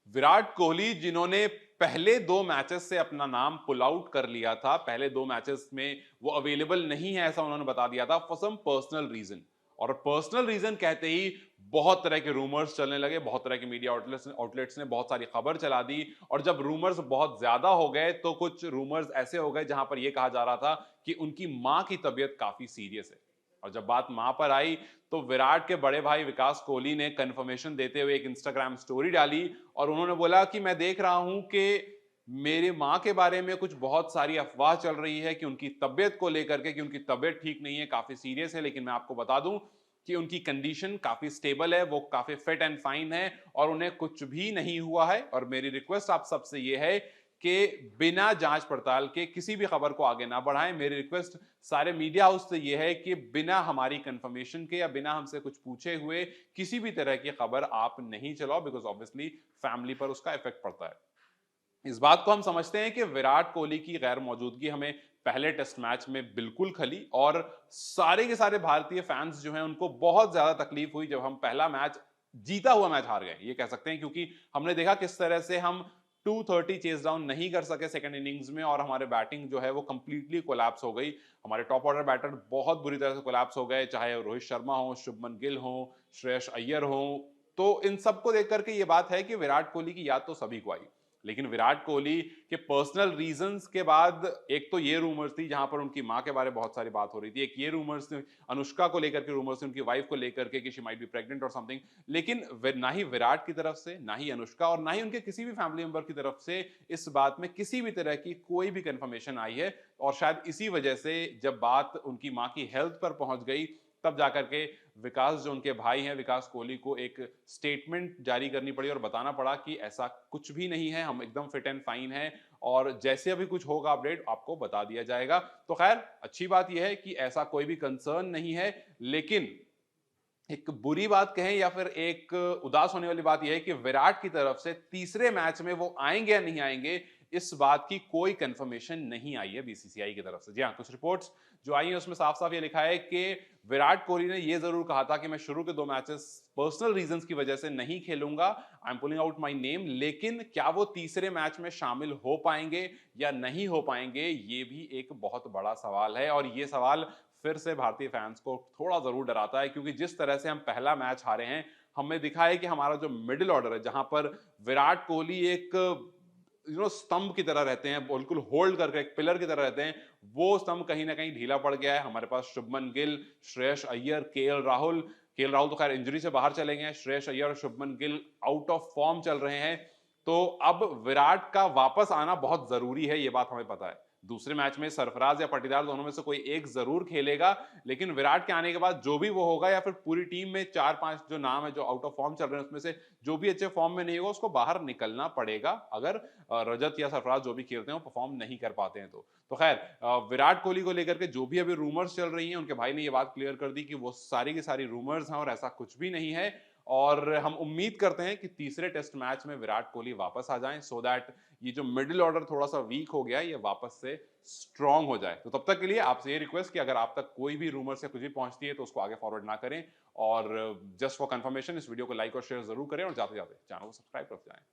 विराट कोहली जिन्होंने पहले 2 मैचेस से अपना नाम पुल आउट कर लिया था, पहले 2 मैचेस में वो अवेलेबल नहीं है ऐसा उन्होंने बता दिया था फॉर सम पर्सनल रीजन। और पर्सनल रीजन कहते ही बहुत तरह के रूमर्स चलने लगे, बहुत तरह के मीडिया आउटलेट्स ने बहुत सारी खबर चला दी। और जब रूमर्स बहुत ज्यादा हो गए तो कुछ रूमर्स ऐसे हो गए जहां पर यह कहा जा रहा था कि उनकी मां की तबीयत काफी सीरियस है। और जब बात मां पर आई तो विराट के बड़े भाई विकास कोहली ने कंफर्मेशन देते हुए एक इंस्टाग्राम स्टोरी डाली और उन्होंने बोला कि मैं देख रहा हूं कि मेरी मां के बारे में कुछ बहुत सारी अफवाह चल रही है कि उनकी तबीयत को लेकर के, कि उनकी तबीयत ठीक नहीं है, काफी सीरियस है, लेकिन मैं आपको बता दूं कि उनकी कंडीशन काफी स्टेबल है, वो काफी फिट एंड फाइन है और उन्हें कुछ भी नहीं हुआ है। और मेरी रिक्वेस्ट आप सबसे ये है कि बिना जांच पड़ताल के किसी भी खबर को आगे ना बढ़ाएं। मेरी रिक्वेस्ट सारे मीडिया हाउस से यह है कि बिना हमारी कंफर्मेशन के या बिना हमसे कुछ पूछे हुए किसी भी तरह की खबर आप नहीं चलाओ, बिकॉज ऑब्वियसली फैमिली पर उसका इफेक्ट पड़ता है। इस बात को हम समझते हैं कि विराट कोहली की गैर मौजूदगी हमें पहले टेस्ट मैच में बिल्कुल खली और सारे के सारे भारतीय फैंस जो हैं उनको बहुत ज्यादा तकलीफ हुई जब हम पहला मैच, जीता हुआ मैच हार गए ये कह सकते हैं, क्योंकि हमने देखा किस तरह से हम 230 चेस डाउन नहीं कर सके सेकंड इनिंग्स में और हमारे बैटिंग जो है वो कंप्लीटली कोलैप्स हो गई। हमारे टॉप ऑर्डर बैटर बहुत बुरी तरह से कोलैप्स हो गए, चाहे रोहित शर्मा हो, शुभमन गिल हो, श्रेयस अय्यर हो। तो इन सबको देख करके ये बात है कि विराट कोहली की याद तो सभी को आई, लेकिन विराट कोहली के पर्सनल रीजंस के बाद एक तो ये रूमर्स थी जहां पर उनकी मां के बारे में बहुत सारी बात हो रही थी, एक ये रूमर्स थी अनुष्का को लेकर के, रूमर्स थी उनकी वाइफ को लेकर के कि शी माइट बी प्रेग्नेंट और समथिंग। लेकिन ना ही विराट की तरफ से, ना ही अनुष्का और ना ही उनके किसी भी फैमिली मेंबर की तरफ से इस बात में किसी भी तरह की कोई भी कंफर्मेशन आई है। और शायद इसी वजह से जब बात उनकी मां की हेल्थ पर पहुंच गई तब जाकर के विकास, जो उनके भाई हैं, विकास कोहली को एक स्टेटमेंट जारी करनी पड़ी और बताना पड़ा कि ऐसा कुछ भी नहीं है, हम एकदम फिट एंड फाइन हैं और जैसे अभी कुछ होगा अपडेट आपको बता दिया जाएगा। तो खैर अच्छी बात यह है कि ऐसा कोई भी कंसर्न नहीं है, लेकिन एक बुरी बात कहें या फिर एक उदास होने वाली बात यह है कि विराट की तरफ से तीसरे मैच में वो आएंगे या नहीं आएंगे, इस बात की कोई कंफर्मेशन नहीं आई है बीसीसीआई की तरफ से। जी हाँ, कुछ रिपोर्ट्स जो आई हैं उसमें साफ साफ ये लिखा है कि विराट कोहली ने ये जरूर कहा था कि मैं शुरू के 2 मैचेस पर्सनल रीजंस की वजह से नहीं खेलूंगा, I am pulling out my name, लेकिन क्या वो तीसरे मैच में शामिल हो पाएंगे या नहीं हो पाएंगे ये भी एक बहुत बड़ा सवाल है। और ये सवाल फिर से भारतीय फैंस को थोड़ा जरूर डराता है, क्योंकि जिस तरह से हम पहला मैच हारे हैं, हमें दिखा है कि हमारा जो मिडिल ऑर्डर है, जहां पर विराट कोहली एक स्तंभ की तरह रहते हैं, बिल्कुल होल्ड करके एक पिलर की तरह रहते हैं, वो स्तंभ कहीं ना कहीं ढीला पड़ गया है। हमारे पास शुभमन गिल, श्रेयस अय्यर, केएल राहुल तो खैर इंजरी से बाहर चले गए, श्रेयस अय्यर और Shubman Gill out of form चल रहे हैं। तो अब विराट का वापस आना बहुत जरूरी है, ये बात हमें पता है। दूसरे मैच में सरफराज या पाटीदार दोनों में से कोई एक जरूर खेलेगा, लेकिन विराट के आने के बाद जो भी वो होगा, या फिर पूरी टीम में 4-5 जो नाम है जो आउट ऑफ फॉर्म चल रहे हैं उसमें से जो भी अच्छे फॉर्म में नहीं होगा उसको बाहर निकलना पड़ेगा, अगर रजत या सरफराज जो भी खेलते हैं वो परफॉर्म नहीं कर पाते हैं तो खैर विराट कोहली को लेकर के जो भी अभी रूमर्स चल रही हैं, उनके भाई ने ये बात क्लियर कर दी कि वो सारी की सारी रूमर्स हैं और ऐसा कुछ भी नहीं है। और हम उम्मीद करते हैं कि तीसरे टेस्ट मैच में विराट कोहली वापस आ जाएं, सो दैट ये जो मिडिल ऑर्डर थोड़ा सा वीक हो गया ये वापस से स्ट्रांग हो जाए। तो तब तक के लिए आपसे ये रिक्वेस्ट कि अगर आप तक कोई भी रूमर से कुछ भी पहुंचती है तो उसको आगे फॉरवर्ड ना करें, और जस्ट फॉर कंफर्मेशन इस वीडियो को लाइक और शेयर जरूर करें और जाते जाते चैनल को सब्सक्राइब करते जाएं।